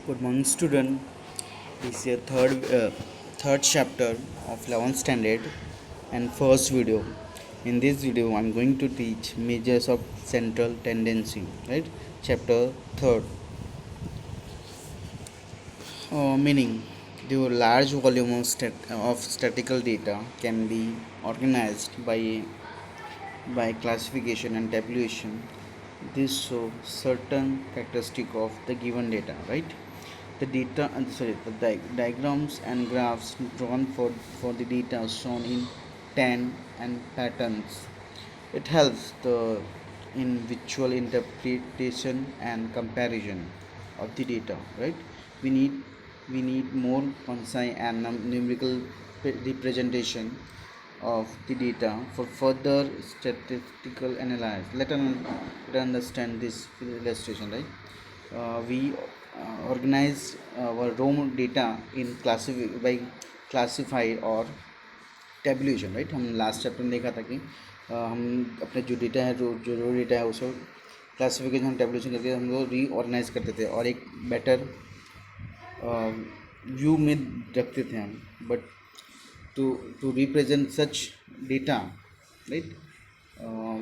Good morning, student. This is your third chapter of 11th standard and first video. In this video, I'm going to teach measures of central tendency. Right? Chapter third. Meaning, the large volume of statistical data can be organized by classification and tabulation. This shows certain characteristic of the given data, right? The data, the diagrams and graphs drawn for the data shown in 10 and patterns. It helps in visual interpretation and comparison of the data, right? We need we need more concise and numerical representation of the data for further statistical analysis. Let us understand this illustration, right? We organize our raw data in classified और tabulation, right? हम last chapter में देखा था कि हम अपने जो data है जो रो डेटा है उसको क्लासिफिकेशन हम टेबुलेशन करके हम लोग रीऑर्गेनाइज करते थे और एक बेटर व्यू में रखते थे हम. But to represent such data, right,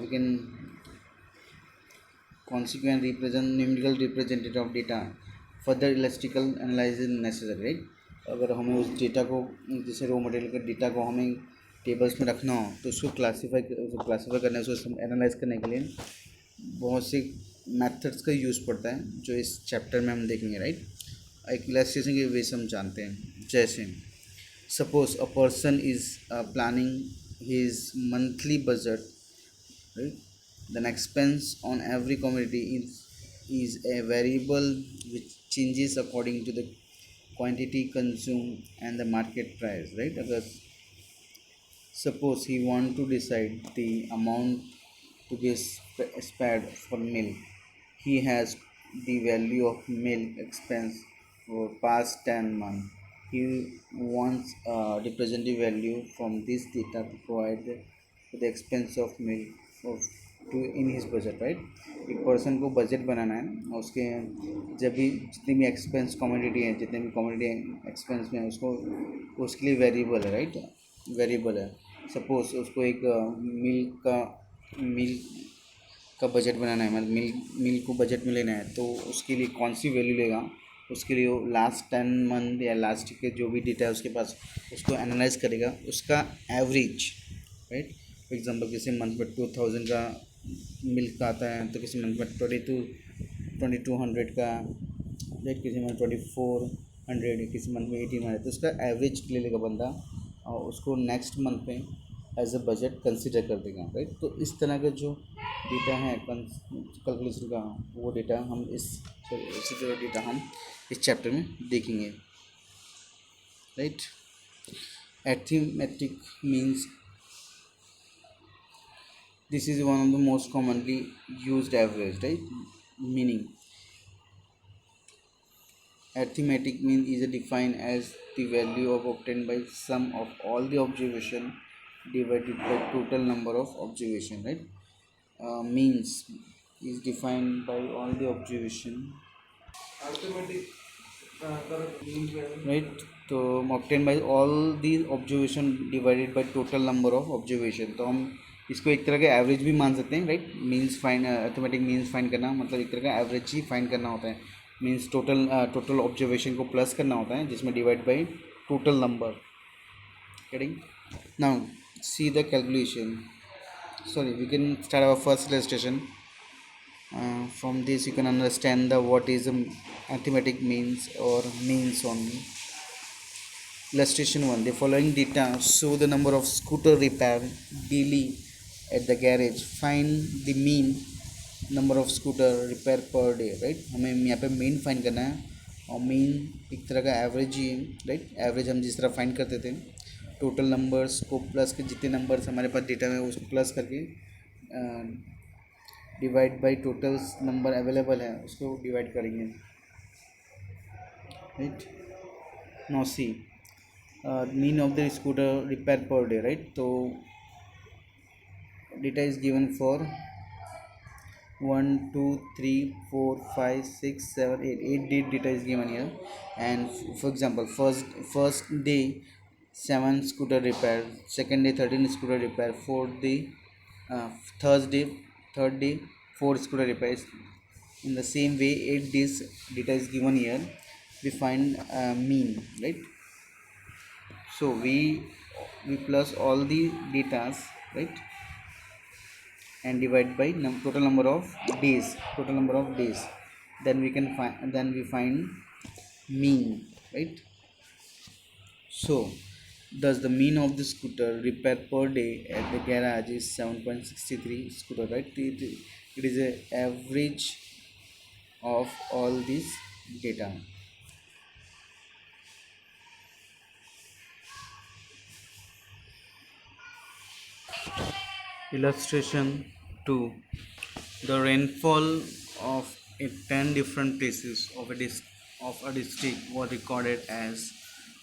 we can consequent represent numerical representative of data. Further statistical analysis necessary, right? अगर हमें उस डेटा को, जैसे रॉ मटेरियल के डेटा को हमें टेबल्स में रखना हो तो उसको क्लासीफाई करने, उसको एनालाइज करने के लिए बहुत से मेथड्स का यूज़ पड़ता है जो इस चैप्टर में हम देखेंगे, राइट? एक इलस्ट्रेशन के वे से हम जानते हैं. जैसे suppose a person is planning his monthly budget, right? Then expense on every commodity is a variable which changes according to the quantity consumed and the market price, right? अगर suppose he want to decide the amount to be spared for milk, he has the value of milk expense for past 10 months. He wants a representative value from this data to provide the expense of milk for two in his budget, right? एक person को budget बनाना है और उसके जब भी जितनी भी एक्सपेंस कमोडिटी है, जितने भी कमोडिटी एक्सपेंस में उसको उसके लिए वेरिएबल है, राइट? वेरिएबल है. सपोज उसको एक मिल्क का बजट बनाना है, मतलब मिल्क को बजट में लेना है, तो उसके लिए कौन सी वैल्यू लेगा? उसके लिए वो लास्ट 10 मंथ या लास्ट के जो भी डेटा है उसके पास, उसको एनालाइज करेगा, उसका एवरेज, राइट? फॉर एग्जांपल किसी मंथ में 2000 का मिल्क का आता है तो किसी मंथ में 2200 का, राइट? किसी मंथ 2400, किसी मंथ में 1800, तो उसका एवरेज ले लेगा बंदा और उसको नेक्स्ट मंथ में एज अ बजट कंसिडर कर देगा, राइट? तो इस तरह का जो डेटा है कैलकुलेशन का, वो डेटा हम इसी तरह डेटा हम इस चैप्टर में देखेंगे, right? Arithmetic means this is one of the most commonly used average, right? Meaning arithmetic mean is defined as the value of obtained by sum of all the observation divided by total number of observation, right? Means is defined by all the observation, right? तो obtained by all the observation divided by total number of observation, तो हम इसको एक तरह का average भी मान सकते हैं, right? Means fine, arithmetic means find करना मतलब एक तरह का एवरेज ही फाइंड करना होता है. मीन्स टोटल ऑब्जर्वेशन को प्लस करना होता है जिसमें divide by total number. Getting? Now see the calculation. Sorry, we can start our first illustration. From this you can understand the what is arithmetic means or means only. Illustration 1. The following data show the number of scooter repair daily at the garage. Find the mean number of scooter repair per day, right? हमें यहाँ पे mean find करना है और mean एक तरह का average ही है, right? Average हम जिस तरह find करते थे टोटल नंबर्स को प्लस के जितने नंबर्स हमारे पास डेटा में उसको प्लस करके divide by total number available है उसको डिवाइड करेंगे, right? Now see mean of the scooter repair per day, right? तो data is given for 1 2 3 4 5 6 7 8 8 data is given here. And for example, first day 7 scooter repair, second day 13 scooter repair, fourth day uh, thursday third day 4 scooter repairs. In the same way, 8 days data is given here. We find mean, right? So we plus all the datas, right, and divide by total number of days. Then we can find, then we find mean, right? So thus the mean of the scooter repair per day at the garage is 7.63 scooter, right? It is a average of all these data. Illustration 2. The rainfall of 10 different places of a district was recorded as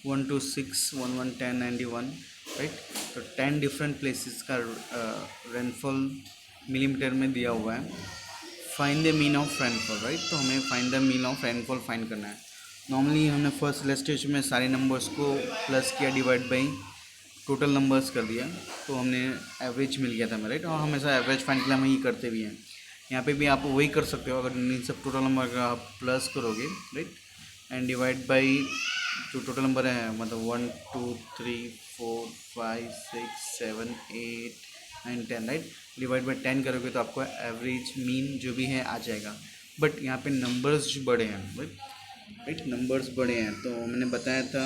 126, 1110, 91, right? तो 10 different places का rainfall millimetre में दिया हुआ है. Find the mean of rainfall, right? तो हमें find the mean of rainfall find करना है. नॉर्मली हमने फर्स्ट इलस्ट्रेशन में सारे नंबर्स को प्लस किया, डिवाइड बाई टोटल नंबर्स कर दिया, तो हमने एवरेज मिल गया था हमें, राइट? और हमेशा एवरेज फाइंड के लिए हम ये करते भी हैं. यहाँ पे भी आप वही कर सकते हो, अगर इन सब टोटल नंबर का आप प्लस करोगे, राइट, एंड डिवाइड बाई जो टोटल नंबर है, मतलब 1 2 3 4 5 6 7 8 9 10, राइट? डिवाइड बाई 10 करोगे तो आपको एवरेज मीन जो भी है आ जाएगा. बट यहाँ पे नंबर्स जो बड़े हैं, राइट, नंबर्स बड़े हैं, तो मैंने बताया था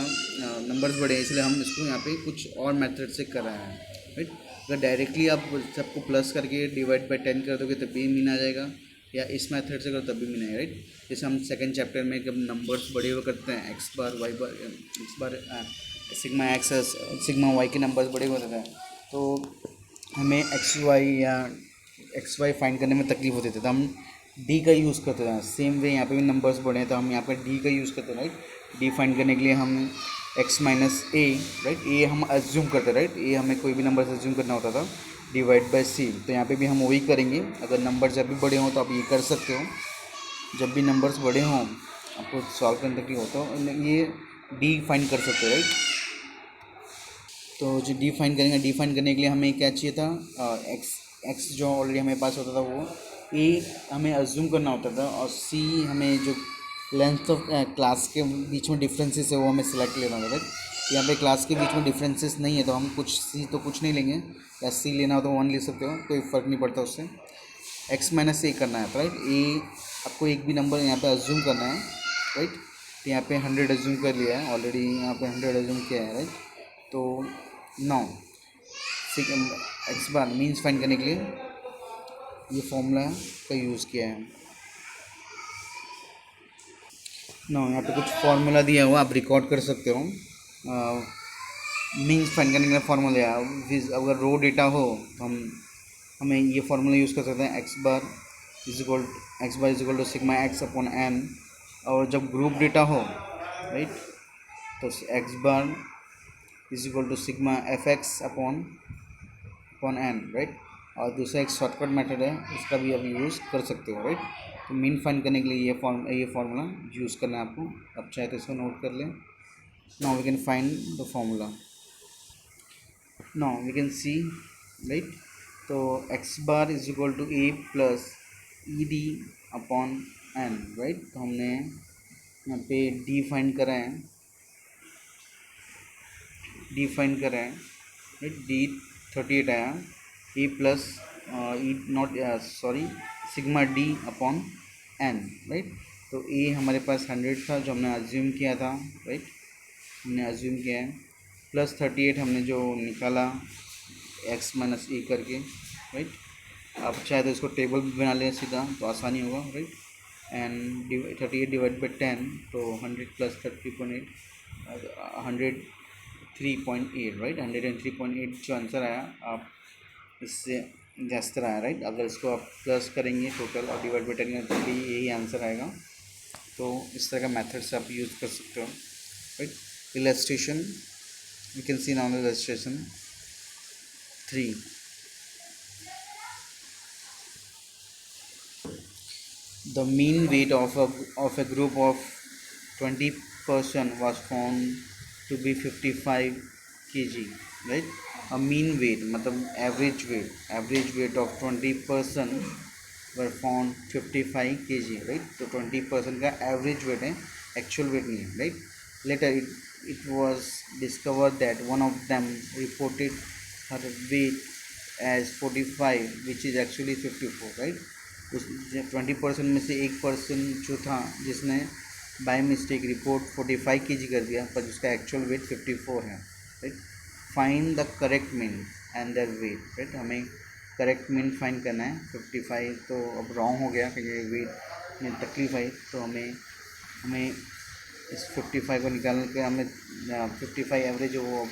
नंबर्स बड़े हैं, इसलिए हम इसको यहाँ पे कुछ और मेथड से कर रहे हैं, राइट? अगर डायरेक्टली आप सबको प्लस करके डिवाइड बाई 10 कर दोगे तब भी मीन आ जाएगा, या इस मेथड से करो तब भी मीन आएगा, राइट? जैसे हम सेकंड चैप्टर में जब नंबर्स बड़े हुए करते हैं, एक्स बार वाई बार, एक्स बार सिग्मा एक्स सिग्मा वाई के नंबर्स बड़े होते हैं, तो हमें एक्स वाई फाइंड करने में तकलीफ होती थी, तो हम डी का यूज़ करते हैं. सेम वे यहाँ पे भी नंबर्स बड़े हैं तो हम यहाँ पर डी का यूज़ करते हैं, राइट? डी फाइंड करने के लिए हम एक्स माइनस ए, राइट, ए हम एज्यूम करते हैं, राइट? ए हमें कोई भी नंबर एज्यूम करना होता था, डिवाइड बाय सी. तो यहाँ पे भी हम वही करेंगे. अगर नंबर जब भी बड़े हों तो आप ये कर सकते हो, जब भी नंबर्स बड़े हों आपको सॉल्व करने तक होता हो, ये डी फाइंड कर सकते हो, राइट? तो जो डी फाइंड करेंगे, डी फाइंड करने के लिए हमें क्या चाहिए था, एक्स एक्स जो ऑलरेडी हमें पास होता था वो ए हमें अज्यूम करना होता था, और सी हमें जो लेंथ ऑफ क्लास के बीच में डिफरेंसेस है वो हमें सिलेक्ट लेना होता है. यहाँ पे क्लास के बीच में डिफरेंसेस नहीं है तो हम कुछ सी तो कुछ नहीं लेंगे, या सी लेना हो तो 1 ले सकते हो, कोई फ़र्क नहीं पड़ता उससे. एक्स माइनस ए करना है, राइट? ए आपको एक भी नंबर यहाँ पे अज्यूम करना है, राइट? तो यहाँ पे 100 अज्यूम कर लिया है ऑलरेडी, यहाँ पे 100 अज्यूम किया है, राइट? तो 9 एक्स बार मीन्स फाइंड करने के लिए ये फॉर्मूला का यूज़ किया है. 9 यहाँ पे कुछ फार्मूला दिया हुआ, आप रिकॉर्ड कर सकते हो. मीन्स फाइंड करने के लिए फार्मूला अगर रो डेटा हो तो हमें ये फार्मूला यूज़ कर सकते हैं, x bar is equal to sigma x upon n. और जब ग्रुप डेटा हो, राइट, तो x bar is equal to sigma f x upon N, right? और दूसरा एक शॉर्टकट मेथड है, इसका भी आप यूज़ कर सकते हो, राइट? तो मीन फाइंड करने के लिए ये फार्मूला यूज़ करना है आपको. अब चाहे तो इसको नोट कर लें. Now we can find the formula. Now we can see, right? तो x bar is equal to A plus E D upon N, right? तो हमने यहाँ पे डी फाइंड करा है, राइट? डी 38 आया, A plus E not sorry sigma D upon N, right? तो A हमारे पास 100 था जो हमने अज्यूम किया था, राइट? हमने अज्यूम किया है, प्लस 38 हमने जो निकाला एक्स माइनस ए करके, राइट? आप चाहे तो इसको टेबल भी बना लें सीधा तो आसानी होगा, राइट? एंड 38 डिवाइड बाई 10, तो 100 प्लस 30.8, 103.8, राइट? 103.8 जो आंसर आया, आप इससे जास्त आया, राइट? अगर इसको आप प्लस करेंगे टोटल और डिवाइड बाई 10 तो भी यही आंसर आएगा. तो इस तरह का मेथड से आप यूज़ कर सकते हो, right? Illustration you can see now the illustration 3. The mean weight of a group of 20 person was found to be 55 kg, right? A mean weight मतलब average weight of 20 person were found 55 kg, right? तो 20 person का average weight है, actual weight नहीं है, right? Later it was discovered that one of them reported her weight as 45 which is actually 54, right? उस 20% में से एक पर्सन जो था जिसने बाय मिस्टेक रिपोर्ट 45 kg कर दिया पर उसका एक्चुअल वेट 54 है, right? Find the correct mean and their weight, right? हमें करेक्ट मीन फाइंड करना है। 55 तो अब रॉन्ग हो गया क्योंकि वेट में तकलीफ आई, तो हमें इस 55 को निकाल के हमें 55 एवरेज वो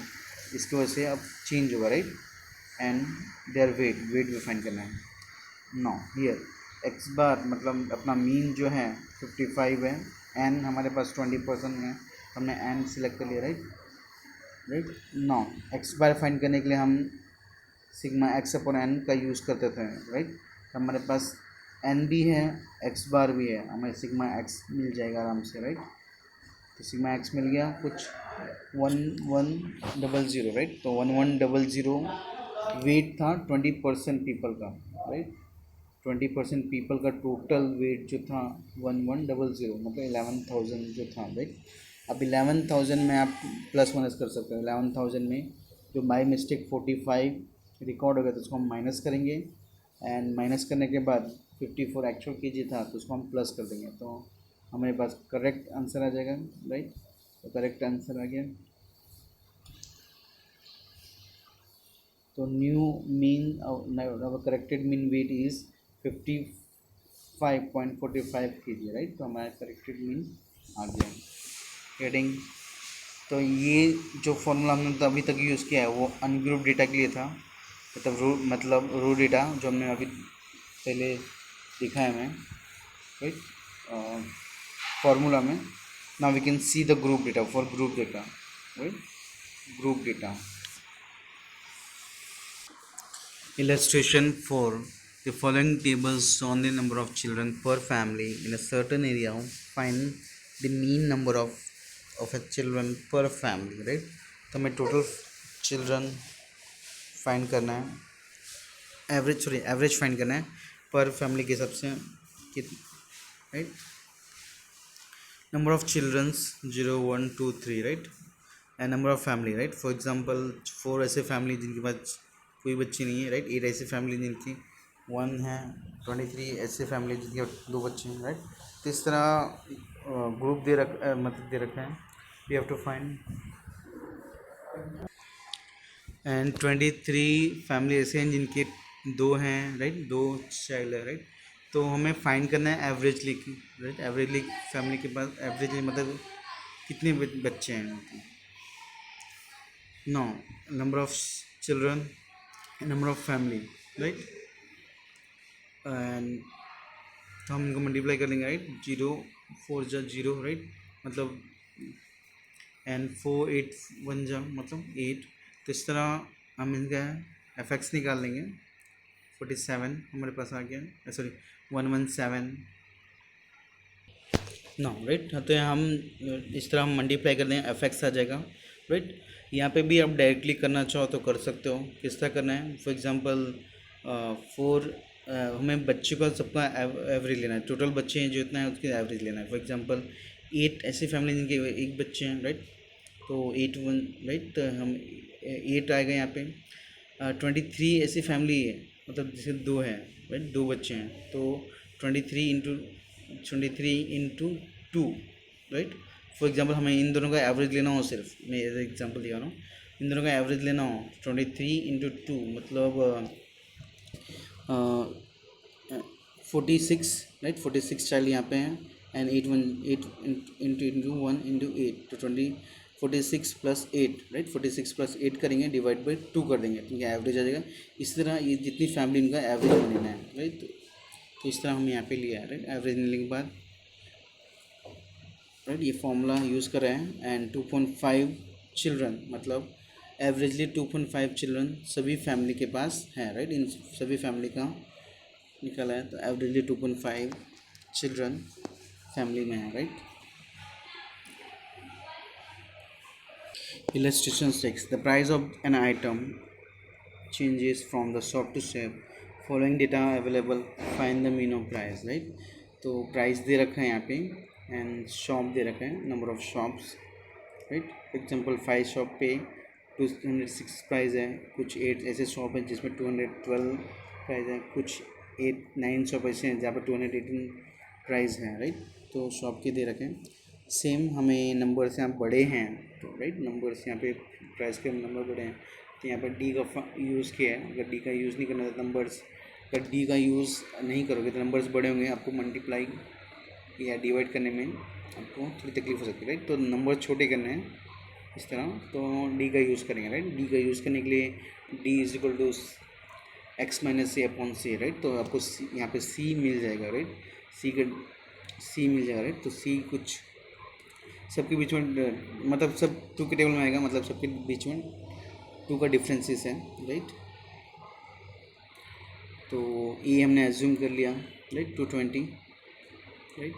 इसकी वजह से अब चेंज होगा, राइट? एंड देयर वेट भी फाइंड करना है। नो हियर एक्स बार मतलब अपना मीन जो है 55 है, एन हमारे पास 20% है, हमने एन सिलेक्ट कर लिया, राइट? नो एक्स बार फाइंड करने के लिए हम सिग्मा एक्स अपॉन एन का यूज़ करते थे, राइट? हमारे पास एन भी है, एक्स बार भी है, हमें सिग्मा एक्स मिल जाएगा आराम से, राइट? तो सिग्मा एक्स मिल गया कुछ 1100, राइट? तो 1100 वेट था 20% पीपल का, राइट? 20% पीपल का टोटल वेट जो था 1100 मतलब 11,000 जो था, राइट? अब 11,000 में आप प्लस माइनस कर सकते हो। 11,000 में जो बाई मिस्टेक 45 रिकॉर्ड हो गया तो उसको हम माइनस करेंगे, एंड माइनस करने के बाद 54 एक्चुअल केजी था तो उसको हम प्लस कर देंगे, तो हमारे पास करेक्ट आंसर आ जाएगा, राइट? तो करेक्ट आंसर आ गया। तो new mean corrected mean weight is 55.45 kg, right? तो हमारा करेक्टेड मीन आ गया। हेडिंग, तो ये जो फॉर्मूला हमने तो अभी तक यूज़ किया है वो अनग्रुप डेटा के लिए था, मतलब रो डेटा जो हमने अभी पहले दिखा है हमें, राइट? फॉर्मूला में now we can see the group data for group data, right? Group data illustration 4. The following tables show the number of children per family in a certain area. Find the mean number of a children per family, right? तो हमें total children find करना है, average find करना है पर family के हिसाब से, right? Number of childrens 0 1 2 3, right? And number of family, right? For example 4 ऐसे फैमिली जिनके पास कोई बच्चे नहीं है, राइट? 8 ऐसी फैमिली जिनकी 1 है, 23 ऐसे फैमिली जिनके 2 बच्चे हैं, राइट? तो इस तरह ग्रुप दे रखा है, we have to find. And 23 family ऐसे हैं जिनके 2 हैं, राइट? 2 चाइल्ड है, राइट? तो हमें फाइंड करना है एवरेजली, राइट? एवरेजली फैमिली के पास एवरेजली मतलब कितने बच्चे हैं उनके। No number of children, number of family, right? And तो हम इनको मल्टीप्लाई कर लेंगे, राइट? 0 4 जा 0, राइट? मतलब एंड 4 8 1 जा मतलब 8। तो इस तरह हम इनका एफ एक्स निकाल लेंगे। 47 हमारे पास आ गया, सॉरी 117, नो, राइट? तो हम इस तरह हम मल्टीप्लाई कर देंगे, एफ एक्स आ जाएगा, राइट? यहाँ पे भी आप डायरेक्टली करना चाहो तो कर सकते हो। किस तरह करना है, फॉर एग्जांपल 4 हमें बच्चे का सबका एवरेज लेना है, टोटल बच्चे हैं जो इतना है उसके एवरेज लेना है। फॉर एग्जांपल 8 ऐसी फैमिली जिनके एक बच्चे हैं, राइट? तो 8 1, राइट? तो हम 8 आएगा यहाँ पे। 23 ऐसी फैमिली है मतलब जिसके 2 हैं, राइट? 2 बच्चे हैं, तो 23 इंटू 2, राइट? फॉर एग्जांपल हमें इन दोनों का एवरेज लेना हो, सिर्फ मैं एज एग्जांपल दिया रहा हूँ, इन दोनों का एवरेज लेना हो 23 इंटू 2 मतलब 46, राइट? 46 चाइल्ड यहाँ पे हैं, एंड 8 इंटू 1 इंटू 8 तो 46 प्लस 8, राइट? 46 प्लस 8 करेंगे, डिवाइड बाई 2 कर देंगे, ठीक है? एवरेज आ जाएगा। इस तरह ये जितनी फैमिली इनका एवरेज लेना है, राइट? तो इस तरह हम यहाँ पे लिया है, राइट? एवरेज लेने के बाद, राइट, ये फॉर्मूला यूज़ कर रहे हैं। एंड 2.5 चिल्ड्रन मतलब एवरेजली 2.5 चिल्ड्रन सभी फैमिली के पास हैं, राइट? इन सभी फैमिली का निकाला है, तो एवरेजली 2.5 चिल्ड्रन फैमिली में है, right. Illustration 6. The price of an item changes from the shop to shop. Following data available, find the mean of price, right? तो प्राइस दे रखा है यहाँ पे एंड शॉप दे रखा है, number of shops, right. Example 5 shop पे 206 price है, कुछ 8 ऐसे शॉप है जिसमें 212 प्राइस है, कुछ 8-9 शॉप ऐसे हैं जहाँ पर 218 प्राइस है, राइट। तो शॉप के दे रखे हैं। सेम हमें नंबर से यहाँ बड़े हैं तो राइट, नंबर से यहाँ पे प्राइस के नंबर बड़े हैं तो यहाँ पर डी का यूज़ किया है। अगर डी का यूज़ नहीं करना तो नंबर्स, अगर डी का यूज़ नहीं करोगे तो नंबर्स बड़े होंगे, आपको मल्टीप्लाई या डिवाइड करने में आपको थोड़ी तकलीफ हो सकती है, राइट। तो नंबर छोटे करने हैं इस तरह, तो डी का यूज़ करेंगे, राइट। डी का यूज़ करने के लिए d is equal to x minus C upon c, right. तो आपको सी यहाँ पे सी मिल जाएगा, राइट। सी मिल जाएगा, राइट। तो सी कुछ सबके बीच में मतलब सब 2 के टेबल में आएगा, मतलब सबके बीच में 2 का डिफरेंसेस है, राइट। तो ए हमने एज्यूम कर लिया, राइट, 220, राइट।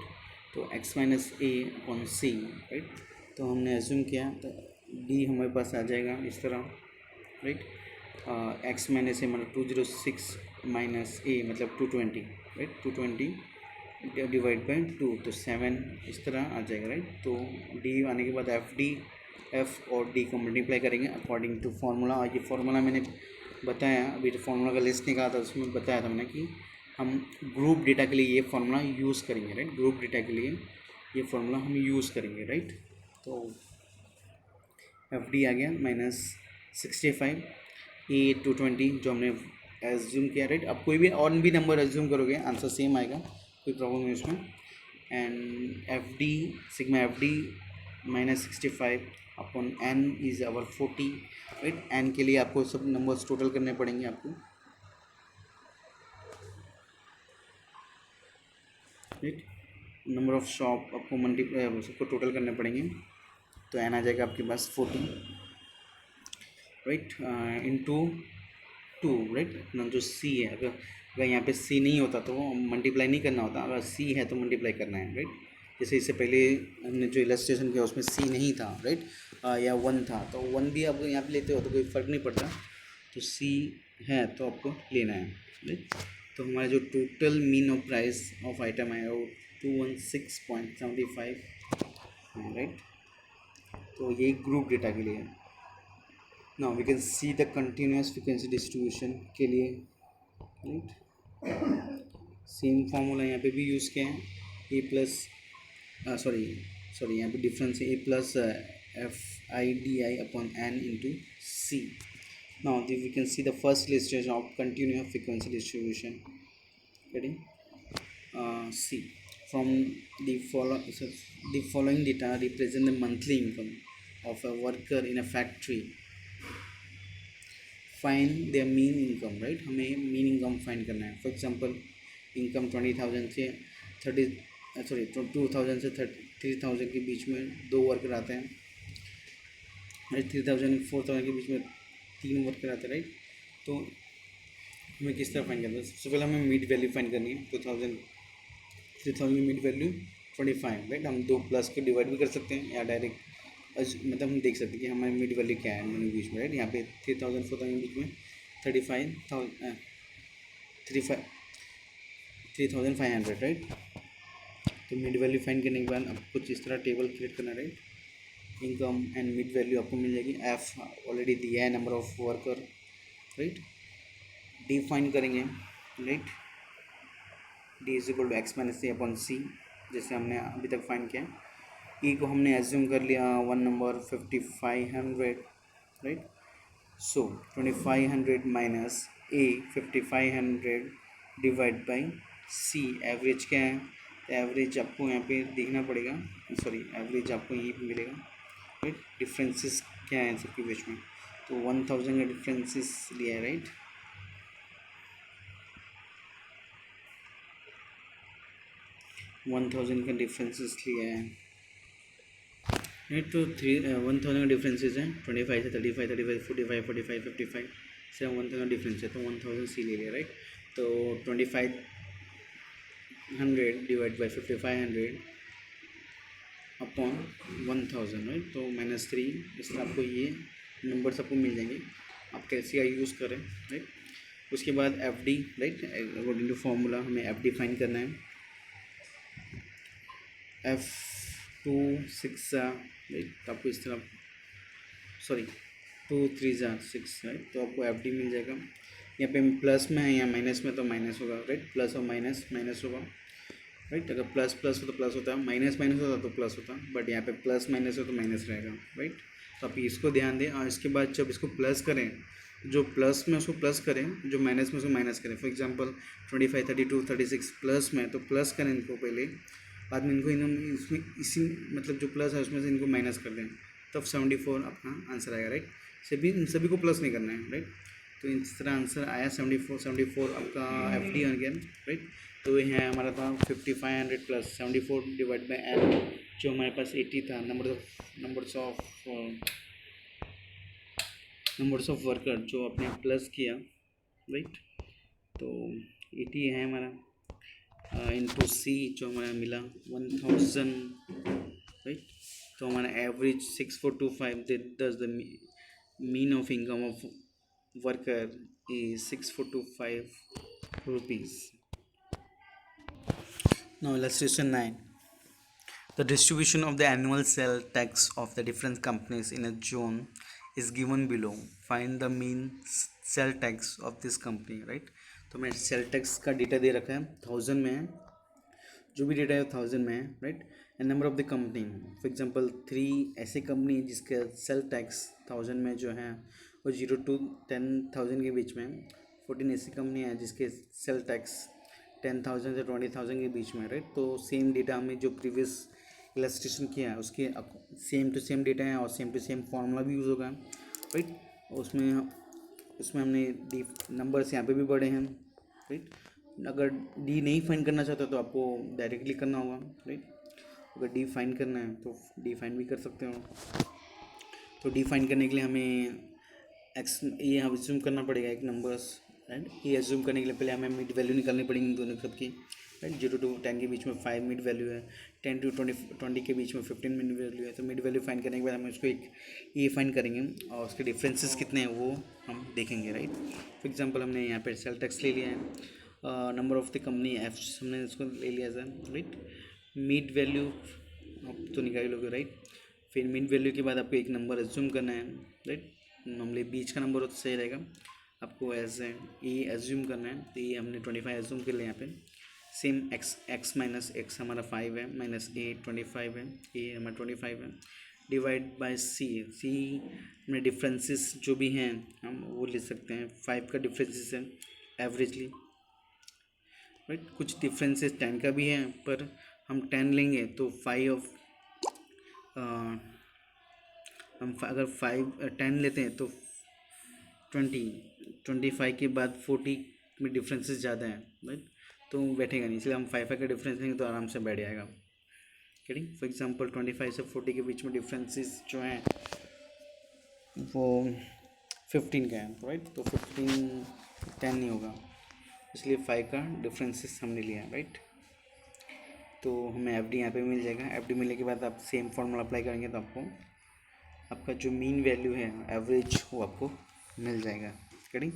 तो एक्स माइनस ए अपॉन सी, राइट। तो हमने एज्यूम किया तो डी हमारे पास आ जाएगा इस तरह, राइट। एक्स माइनस ए मतलब 206 माइनस ए मतलब 220, राइट। 220 डिवाइड बाई 2 तो 7 इस तरह आ जाएगा, राइट। तो डी आने के बाद एफ और डी को मल्टीप्लाई करेंगे अकॉर्डिंग टू फार्मूला। और ये फार्मूला मैंने बताया, अभी जो फार्मूला का लिस्ट निकाला था उसमें बताया था मैंने कि हम ग्रुप डेटा के लिए ये फार्मूला यूज़ करेंगे, राइट। ग्रुप डेटा के लिए ये फार्मूला हम यूज़ करेंगे, राइट। तो एफ डी आ गया -65, ए 220 जो हमने एज्यूम किया, राइट। अब कोई भी और भी नंबर एज्यूम करोगे आंसर सेम आएगा, कोई प्रॉब्लम नहीं उसमें। And f d sigma f d -65 upon n is our 40, right. N के लिए आपको सब नंबर्स टोटल करने पड़ेंगे आपको, राइट। नंबर ऑफ शॉप आपको मल्टीप्लाई सबको टोटल करने पड़ेंगे, तो एन आ जाएगा आपके पास 40, राइट, इंटू 2, राइट। अपना जो सी है, अगर यहाँ पे सी नहीं होता तो मल्टीप्लाई नहीं करना होता, अगर सी है तो मल्टीप्लाई करना है, राइट। जैसे इससे पहले हमने जो इलस्ट्रेशन किया उसमें सी नहीं था, राइट, या 1 था, तो 1 भी आप यहाँ पे लेते हो तो कोई फ़र्क नहीं पड़ता, तो सी है तो आपको लेना है, राइट। तो हमारा जो total mean of price of item है वो 216.75 है, राइट। तो ये ग्रुप डेटा के लिए है। Now we can see the continuous frequency distribution के लिए, राइट। सेम फार्मूला यहाँ पे भी यूज़ किया है, ए प्लस सॉरी यहाँ पे डिफरेंस है A plus F I D I upon N into C. Now we can see the first illustration of continuous frequency distribution, ready, C. From the following data represent the monthly income of a worker in a factory. Find their mean income, right। हमें mean income find करना है। For example, income 20,000 से 2,000 से 3,000 के बीच में 2 worker आते हैं, right. 3,000 4,000 के बीच में 3 वर्कर आते हैं, राइट। तो हमें किस तरह फाइंड करना है? सबसे पहले हमें मिड वैल्यू फाइंड करनी है। 3,000 में मिड वैल्यू 25, राइट। हम 2 प्लस को डिवाइड भी कर सकते हैं या डायरेक्ट मतलब हम देख सकते हैं कि हमारी मिड वैल्यू क्या है दोनों के बीच में, राइट। यहाँ पे 3,000 4,000 के बीच में 3,500, राइट। तो मिड वैल्यू फाइंड करने के बाद आपको कुछ इस तरह टेबल क्रिएट करना है, right. Income and mid value आपको मिल जाएगी। एफ ऑलरेडी दिया है, number of worker, right. D find करेंगे, right. D is equal to x minus C upon C, जैसे हमने अभी तक फाइंड किया। ई को हमने एज्यूम कर लिया 1 number 5,500, right. So 2,500 minus a 5,500 divide by c. Average क्या है? तो एवरेज आपको यहाँ पे देखना पड़ेगा, सॉरी एवरेज आपको यहीं पे मिलेगा, राइट। डिफरेंसेस क्या है सबके बीच में? तो 1,000 का डिफरेंसेस लिया है, राइट। 1,000 का डिफरेंसेस लिया है, राइट। तो 1,000 का डिफरेंसेस है 25 से 35, 35 45, 45 55 से 1,000 डिफरेंस है, तो 1,000 सी ले लिया, राइट। तो 25 100 डिवाइड बाई 5500 अपॉन 1000, राइट। तो -3, इस तरह आपको ये नंबर्स आपको मिल जाएंगे। आप कैसे यूज़ करें, राइट। उसके बाद f d, right, according to formula हमें एफ डी फाइन करना है। F2 6, राइट, तो आपको इस तरह, सॉरी 2 3 6, राइट, तो आपको एफ डी मिल जाएगा। यहाँ पे प्लस में है या माइनस में, तो माइनस होगा, राइट। प्लस और माइनस माइनस होगा, राइट। अगर प्लस प्लस हो तो प्लस होता है, माइनस माइनस होता तो प्लस होता, बट यहाँ पे प्लस माइनस हो तो माइनस रहेगा, राइट। तो आप इसको ध्यान दें। और इसके बाद जब इसको प्लस करें, जो प्लस में उसको प्लस करें, जो माइनस में उसको माइनस करें। फॉर एग्जांपल 25 32 36 प्लस में, तो प्लस करें इनको पहले, बाद में इनको इसमें इसी मतलब जो प्लस है उसमें से इनको माइनस कर दें, तब 74 आपका आंसर आएगा, राइट। सभी को प्लस नहीं करना है, राइट। तो इस तरह आंसर आया 74 आपका एफ डी गया, राइट। तो ये है हमारा था 5500 प्लस 74 डिवाइड बाई एन, जो हमारे पास 80 था, नंबर्स ऑफ वर्कर जो अपने प्लस किया, राइट। तो 80 है हमारा, इंटू सी जो हमारा मिला 1000, राइट। तो हमारा average 6425, that the mean of income of worker is 6425 rupees. Now illustration 9. The distribution of the annual sale tax of the different companies in a zone is given below. Find the mean sale tax of this company, right. तो मैं sale tax का data दे रखा है, 1000 में है, जो भी data है 1000 में है, right. And number of the company, for example 3 ऐसे कंपनी जिसका सेल टैक्स 1000 में जो है वो 0 to 10,000 के बीच में। 14 ऐसी कंपनी है जिसके सेल टैक्स 10,000 से 20,000 के बीच में, राइट। तो सेम डेटा हमें जो प्रीवियस इलस्ट्रेशन किया है उसके सेम टू सेम डेटा है और सेम टू सेम फार्मूला भी यूज़ होगा, राइट। उसमें हमने डी नंबर्स यहाँ पे भी बड़े हैं, राइट। अगर डी नहीं फाइंड करना चाहते तो आपको डायरेक्टली करना होगा, राइट। अगर डी फाइंड करना है तो डी फाइंड भी कर सकते हो। तो डी फाइंड करने के लिए हमें एक्स ये एज्यूम करना पड़ेगा एक नंबर्स, राइट। ये एज्यूम करने के लिए पहले हमें मिड वैल्यू निकालनी पड़ेगी दोनों सबकी, राइट। 0 to 10 के बीच में 5 मिड वैल्यू है, 10 to 20 के बीच में 15 मिड वैल्यू है। तो मिड वैल्यू फाइंड करने के बाद हम उसको एक ये फाइंड करेंगे और उसके डिफरेंसेस कितने हैं वो हम देखेंगे, राइट। फॉर एग्जांपल हमने यहाँ पे सेल टैक्स ले लिया है, number of the company F हमने इसको ले लिया था, राइट। मिड वैल्यू आप तो निकाल लोगे, राइट। फिर मिड वैल्यू के बाद आपको एक नंबर एज्यूम करना है, राइट। नॉर्मली बीच का नंबर हो तो सही रहेगा, आपको एज ए एज्यूम करना है। तो ये हमने 25 एज्यूम कर लिया यहाँ पे। सेम एक्स माइनस एक्स हमारा 5 है, माइनस ए 25 है, ए हमारा 25 है, डिवाइड बाय सी में डिफरेंसेस जो भी हैं हम वो ले सकते हैं। 5 का डिफरेंसेस है एवरेजली, राइट। कुछ डिफरेंसेस 10 का भी है, पर हम 10 लेंगे तो 5 ऑफ हम अगर 10 लेते हैं तो 25 के बाद 40 में डिफरेंसेस ज़्यादा हैं, राइट। तो बैठेगा नहीं, इसलिए हम 5 का डिफरेंस लेंगे तो आराम से बैठ जाएगा, ठीक। फॉर एग्जांपल 25 से 40 के बीच में डिफरेंसेस जो हैं वो 15 का है, राइट। तो 15 10 नहीं होगा, इसलिए 5 का डिफरेंसेस हमने लिया, राइट। तो हमें एफ डी यहाँ पर मिल जाएगा। एफ डी मिलने के बाद आप सेम फॉर्मूला अप्लाई करेंगे तो आपका जो मीन वैल्यू है एवरेज वो आपको मिल जाएगा, करें।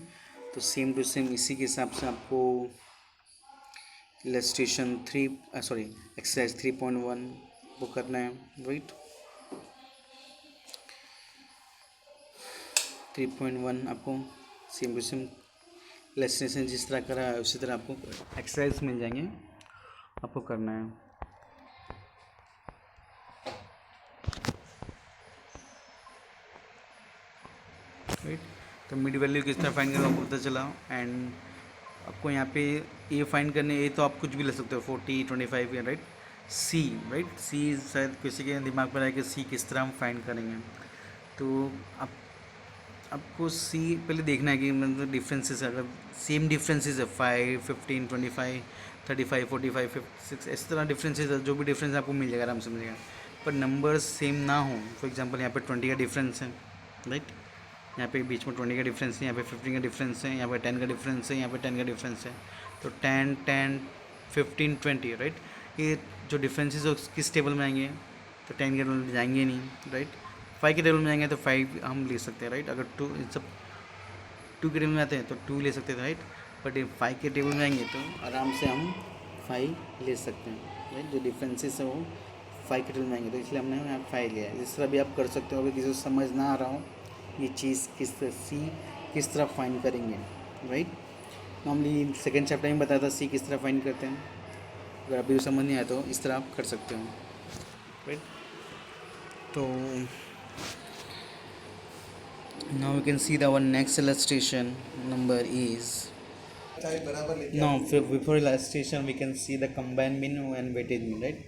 तो सेम टू सेम इसी के हिसाब से आपको इलस्ट्रेशन एक्सरसाइज 3.1 वो करना है, राइट। 3.1 आपको सेम टू सेम इलस्ट्रेशन जिस तरह करा है उसी तरह आपको एक्सरसाइज मिल जाएंगे, आपको करना है, राइट। तो मिड वैल्यू किस तरह फाइंड करें आपको पता चला। एंड आपको यहाँ पे ये फाइंड करने ये तो आप कुछ भी ले सकते हो 40 25 या, राइट। सी, राइट, सी शायद किसी के दिमाग पर आए कि सी किस तरह हम फाइंड करेंगे। तो आपको सी पहले देखना है कि मतलब डिफरेंसेस अगर सेम डिफरेंसेस है 5 15 25 35 45 56 इस तरह डिफरेंसेस है, जो भी डिफरेंस आपको मिल जाएगा आराम से मिल जाएगा। पर नंबर्स सेम ना हो, फॉर एग्जांपल यहाँ पे 20 का डिफरेंस है, राइट। यहाँ पे बीच में 20 का डिफरेंस है, यहाँ पे 15 का डिफरेंस है, यहाँ पे 10 का डिफरेंस है, यहाँ पे 10 का डिफरेंस है। तो 10 10 15 20 राइट। ये जो डिफरेंसेस हो किस टेबल में आएंगे, तो 10 के टेबल में जाएंगे नहीं राइट। 5 के टेबल में जाएंगे तो 5 हम ले सकते हैं राइट। अगर टू सब 2 के टेबल में आते हैं तो 2 ले सकते थे राइट। बट 5 के टेबल में आएंगे तो आराम से हम 5 ले सकते हैं राइट। जो डिफरेंसेस है वो 5 के टेबल में आएंगे, तो इसलिए हमने यहाँ 5 लिया है। इस तरह भी आप कर सकते हो। अगर किसी को समझ ना आ रहा हो ये चीज़ किस तरह फाइंड करेंगे राइट। नॉर्मली सेकेंड चैप्टर में बताया था सी किस तरह फाइंड करते हैं। अगर अभी समझ नहीं आया तो इस तरह आप कर सकते हो राइट। तो now we can see that our next illustration number is now before illustration we can see the combined mean and weighted mean right.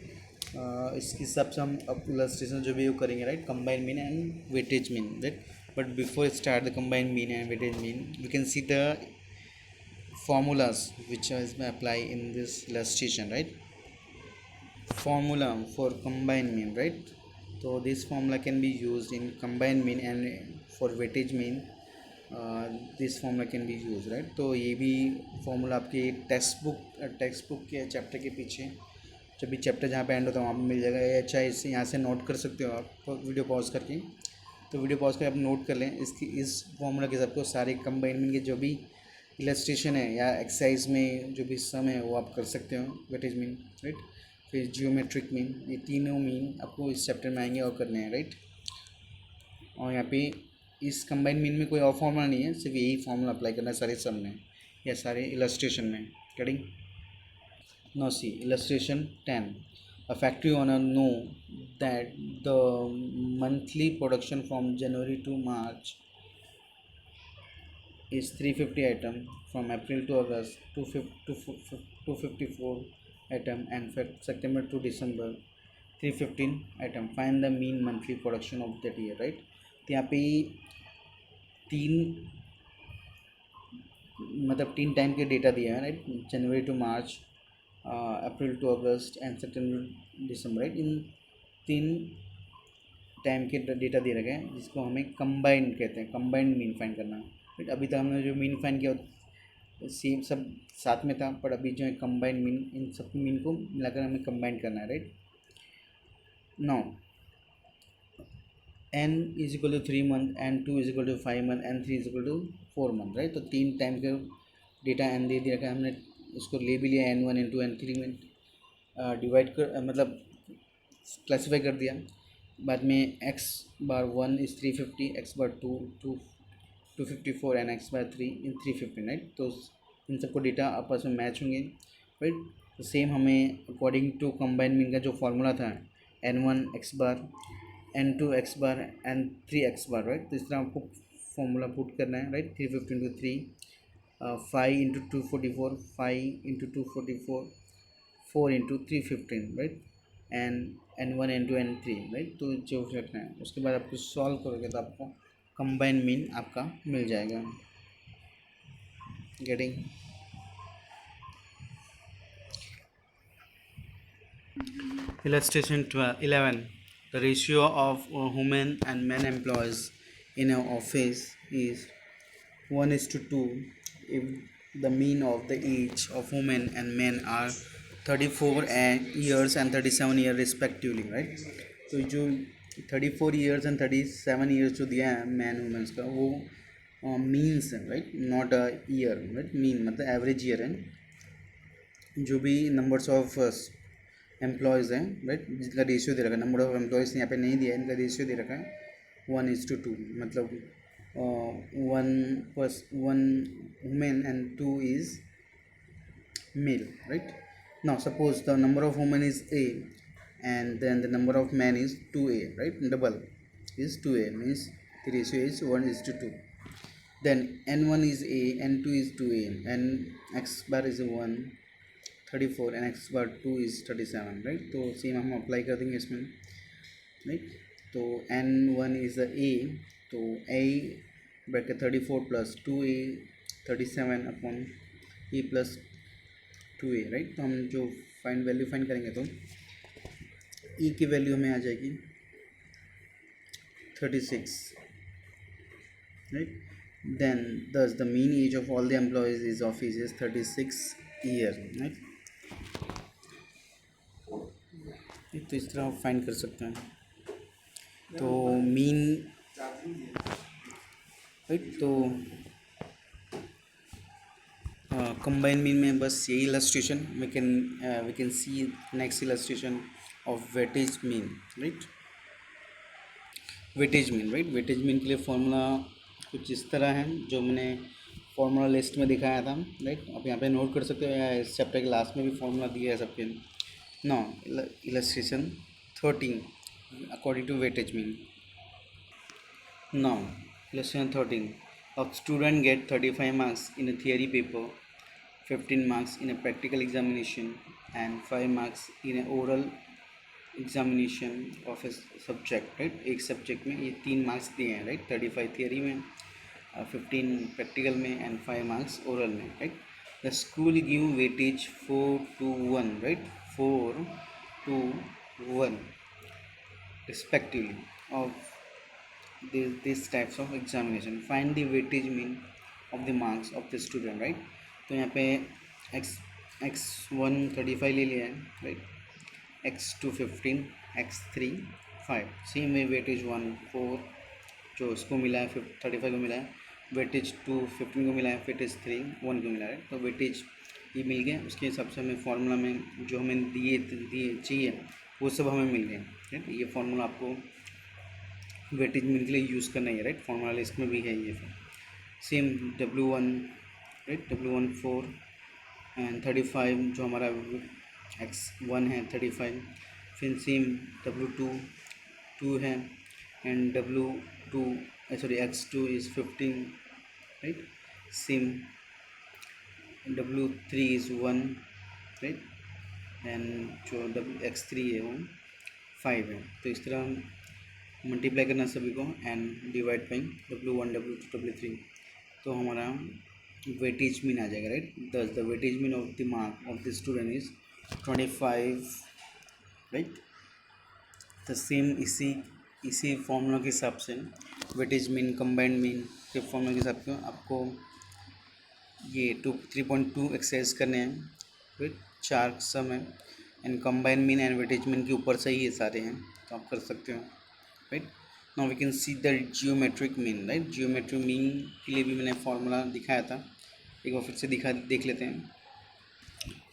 इसके हिसाब से हम अब illustration जो भी करेंगे right, combined mean and weightage mean right. But before start the combined mean and weightage mean we can see the formulas which is apply in this illustration right. Formula for combined mean right. So this formula can be used in combined mean and for weightage mean this formula can be use right. तो ये भी formula आपके text book के chapter के पीछे जब भी chapter जहाँ पे एंड होता है वहाँ पे मिल जाएगा। या चाहे इससे यहाँ से नोट कर सकते हो आप वीडियो पॉज करके। तो वीडियो पॉज करके आप नोट कर लें इस फॉर्मूला के सबको सारे कंबाइन मीन के जो भी इलस्ट्रेशन है या एक्सरसाइज में जो भी सम है वो आप कर सकते हो वेटेज मीन राइट। फिर जियोमेट्रिक मीन, ये तीनों मीन आपको इस चैप्टर में आएंगे और करने हैं राइट। और यहाँ पे इस कंबाइन मीन में कोई और फॉर्मूला नहीं है, सिर्फ यही फॉर्मूला अप्लाई करना है सारे सम में या सारे इलस्ट्रेशन में cutting. No see illustration 10, a factory owner know that the monthly production from January to March is 350 item, from April to August 254 item, and from September to December 315 item. Find the mean monthly production of that year right. तो यहाँ पे तीन time के data दिया है right. जनवरी to March, April to August and सितंबर दिसंबर राइट। इन तीन टाइम के डेटा दे रखे हैं जिसको हमें कंबाइंड कहते हैं, कंबाइंड मीन फाइंड करना राइट। अभी तक हमने जो मीन फाइंड किया सेम सब साथ में था, पर अभी जो है कंबाइंड मीन, इन सब मीन को मिलाकर हमें कंबाइंड करना है right. Now n is equal to 3 month, n2 is equal to 5 month, n3 is equal to 4 month right. तो तीन टाइम के डेटा n दे दिया, हमने उसको ले भी लिया n1 n2 n3 में डिवाइड कर मतलब क्लासीफाई कर दिया। बाद में x bar 1 is 350, x bar 254 and x bar 3 in 350 right. तो इन सबको डेटा आपस में मैच होंगे राइट। तो सेम हमें अकॉर्डिंग टू कंबाइन मीन का जो फार्मूला था n1 x bar, n2 x bar and 3 x bar right. तो इस तरह आपको फॉर्मूला पुट करना है right. 350 into 3, 5 into 244, 5 into 244, 4 into 315 right, and n1 n2 n3 right. तो जो रखना है उसके बाद आपको सॉल्व करोगे तो आपको कंबाइन मीन आपका मिल जाएगा। Getting illustration 11, the ratio of women and men employees in an office is 1:2 if the mean of the age of women and men are 34 years and 37 years respectively right. तो जो 34 years and 37 years जो दिया है man women's का वो means है right, not a year right. Mean मतलब average year है। जो भी नंबर्स ऑफ एम्प्लॉयज़ हैं राइट, जिसका रेशियो दे रखा है, नंबर ऑफ एम्प्लॉयज़ यहाँ पे नहीं दिया है, इनका रेशियो दे रखा है 1:2 मतलब 1 women and 2 is male right. Now suppose the number of women is A and then the number of men is 2A right, double is 2A means the ratio is 1:2. Then n1 is A, n2 is 2A, and x bar is 1 34 and x bar 2 is 37 right. तो same हम apply कर देंगे इसमें right. तो n1 is a, तो a bracket 34 plus 2a 37 upon a plus 2a right. तो हम जो वैल्यू फाइंड करेंगे तो e की वैल्यू हमें आ जाएगी 36 right. Then thus the mean age of all the employees is 36 years right. तो इस तरह आप फाइंड कर सकते हैं। तो मीन राइट, तो कंबाइन मीन में बस यही illustration we can see next illustration of weightage mean right. Weightage mean right, weightage mean के लिए फॉर्मूला कुछ इस तरह है जो मैंने फॉर्मूला लिस्ट में दिखाया था राइट। आप यहाँ पे नोट कर सकते हो या इस चैप्टर के लास्ट में भी फॉर्मूला दिया है सबके। No illustration 13 according to weightage mean. Now illustration 13, a student get 35 marks in a theory paper, 15 marks in a practical examination and 5 marks in a oral examination of a subject right. एक subject में ये 3 marks दिए हैं right, 35 theory में, 15 practical में and 5 marks oral में right. The school give weightage 4-1 right, 4-1 respectively of these types of examination. Find the weightage mean of the marks of the student right। तो यहाँ पे x1 35 ले लिया है राइट, x2 15, x3 5। सेम में weightage 1 4 जो उसको मिला है 35 को मिला है, वेटेज 2 15 को मिला है, वेटेज 3 1 को मिला है। तो वेटेज ये मिल गया, उसके हिसाब से हमें फार्मूला में जो हमें दिए चाहिए वो सब हमें मिल गए राइट। ये फार्मूला आपको वेटेज मीन के लिए यूज़ करना ही है राइट, फॉर्मूला लिस्ट में भी है ये। फिर same W1 right, W1 4 and 35 जो हमारा x1 है 35, फिर सेम W2 2 है and W2 sorry x2 is 15 right, same W3 is 1 right and जो x3 है वो 5 है। तो इस तरह मल्टीप्लाई करना सभी को and divide by W1 W2 W3, तो हमारा वेटेज मीन आ जाएगा राइट। दस the weightage mean of the mark of the student is 25 right. तो सेम इसी फॉर्मूला के हिसाब से वेटेज मीन कंबाइंड मीन के फॉर्मूला के हिसाब से आपको ये 3.2 एक्सरसाइज करने हैं राइट, 4 सम है and combined mean and weightage mean के ऊपर से ही ये सारे हैं, तो आप कर सकते हो right. Now we can see the geometric mean right. Geometric mean के लिए भी मैंने फॉर्मूला दिखाया था, एक बार फिर से देख लेते हैं।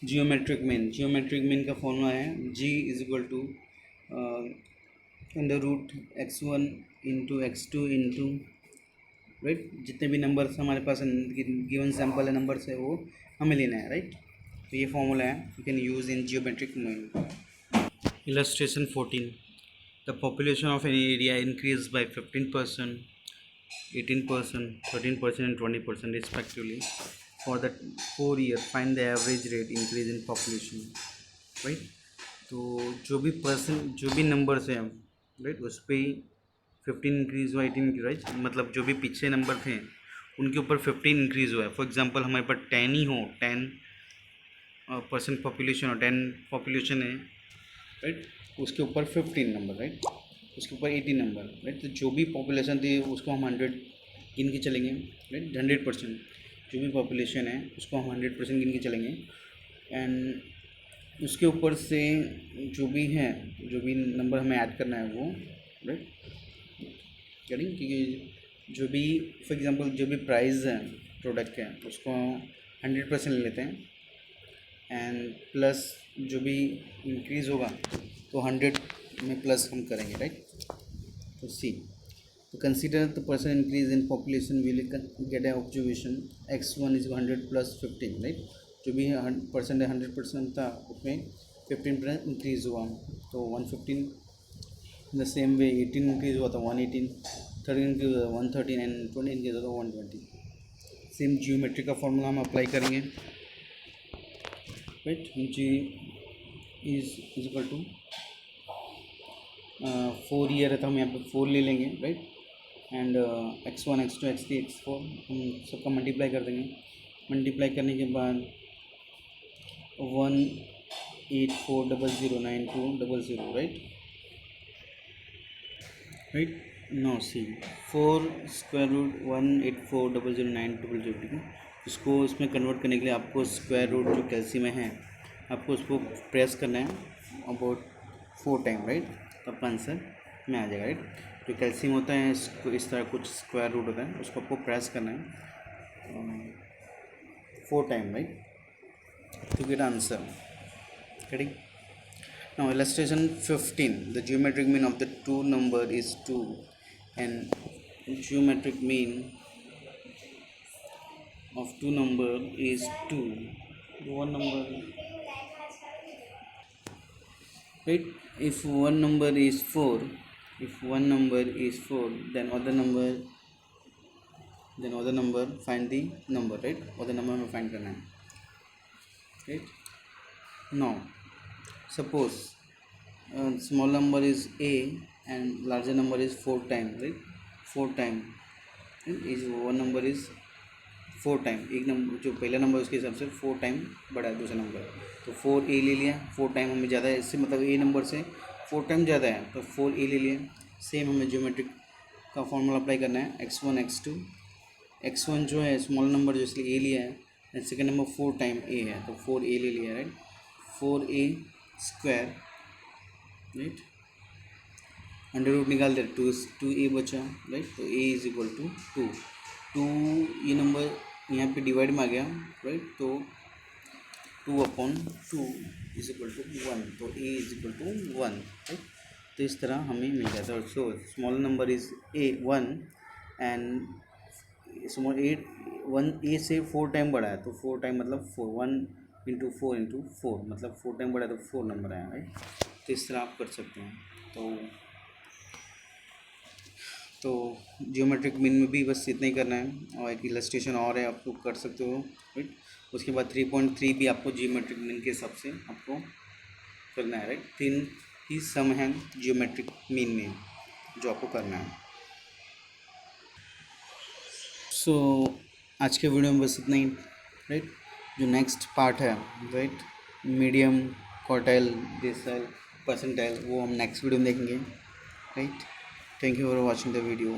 जियोमेट्रिक मीन का फॉर्मूला है G is equal to under root x1 into x2 into right, जितने भी नंबर्स हमारे पास गिवन सैम्पल है नंबर्स है वो हमें लेना है राइट। तो ये फॉर्मूला है you can use in geometric mean. Illustration 14, the population of an area increased by 15%, 18%, 13% and 20% respectively for the 4 year. Find the average rate increase in population right। तो जो भी नंबर्स हैं राइट उस पर 15 increase हुआ, 18 increase right, मतलब जो भी पीछे नंबर थे उनके ऊपर 15 इंक्रीज़ हुआ है। फॉर एग्जांपल हमारे पास 10 ही हो, 10% पॉपुलेशन हो, 10 पॉपुलेशन है राइट, उसके ऊपर 15 नंबर राइट, उसके ऊपर 80 नंबर राइट। तो जो भी पॉपुलेशन थी उसको हम 100 गिन के चलेंगे राइट, 100% जो भी पॉपुलेशन है उसको हम 100% गिन के चलेंगे एंड उसके ऊपर से जो भी है जो भी नंबर हमें ऐड करना है वो राइट करेंगे, क्योंकि जो भी फॉर एग्जांपल जो भी प्राइस है प्रोडक्ट के उसको 100% ले लेते हैं एंड प्लस जो भी इंक्रीज़ होगा तो 100 में प्लस हम करेंगे राइट। तो सी तो consider the percent increase in population will get A observation x1 is 100 plus 15 right. जो भी परसेंट 100% था उसमें 15% इंक्रीज़ हुआ तो 115, द सेम वे 18 इंक्रीज़ हुआ तो 118, 13 इंक्रीज हुआ 113 एंड 20 इंक्रीज हुआ तो 120। सेम जियोमेट्री का फॉर्मूला हम अप्लाई करेंगे right. G is equal to 4 year है तो हम यहाँ पे 4 ले लेंगे right and x1 x2 x3 x4 हम सबका मल्टीप्लाई कर देंगे। मल्टीप्लाई करने के बाद 184009200 राइट। नो सी 4 स्क्वायर रूट 184009200 ठीक है। इसको इसमें कन्वर्ट करने के लिए आपको स्क्वायर रूट जो कैल्सी में है आपको उसको प्रेस करना है अबाउट 4 टाइम, राइट। तो आपका आंसर में आ जाएगा, राइट। जो कैल्शियम होता है इसको इस तरह कुछ स्क्वायर रूट होता है, उसको आपको प्रेस करना है 4 time, right, to get answer. Getting? Now illustration 15. The geometric mean of the two number is 2 and geometric mean of two number is 2. One number, right? If one number is 4, if one number is 4, then other number find the number, right? Other number में find करना है, right? Now suppose small number is a and larger number is 4 times, right? 4 time is one number is 4 time, एक number जो पहला number उसके हिसाब से 4 time बड़ा है दूसरा नंबर, तो 4a ले लिया, 4 टाइम हमें ज़्यादा है, इससे मतलब a नंबर से 4 टाइम ज़्यादा है तो 4a ले लिया। सेम हमें ज्योमेट्रिक का फॉर्मूला अप्लाई करना है, x1 x2, x1 जो है स्मॉल नंबर जो इसलिए a लिया है, and second number 4 time a है तो 4a ले लिया, right. 4a square, right, under root निकाल दे, 2a बचा, राइट। तो a इज इक्वल टू 2 ये नंबर यहाँ पे डिवाइड में आ गया, राइट। तो 2/2 इज इक्वल टू 1, तो a is equal to 1, right. तो इस तरह हमें मिल जाता है। So small number is a 1 and small a से 4 टाइम बड़ा है, तो 4 टाइम मतलब 4, 1 × 4 × 4 मतलब 4 टाइम बड़ा है तो 4 नंबर आया, राइट। तो इस तरह आप कर सकते हैं। तो जियोमेट्रिक मीन में भी बस इतना ही करना है, और एक इलस्ट्रेशन और है आप लोग कर सकते हो, राइट। उसके बाद 3.3 भी आपको जियोमेट्रिक मीन के हिसाब से आपको करना है, राइट। 3 ही सम है जियोमेट्रिक मीन में जो आपको करना है। सो आज के वीडियो में बस इतना ही, राइट। जो नेक्स्ट पार्ट है, right, medium, quartile, decimal, percentile, वो हम नेक्स्ट वीडियो में देखेंगे, right. Thank you for watching the video.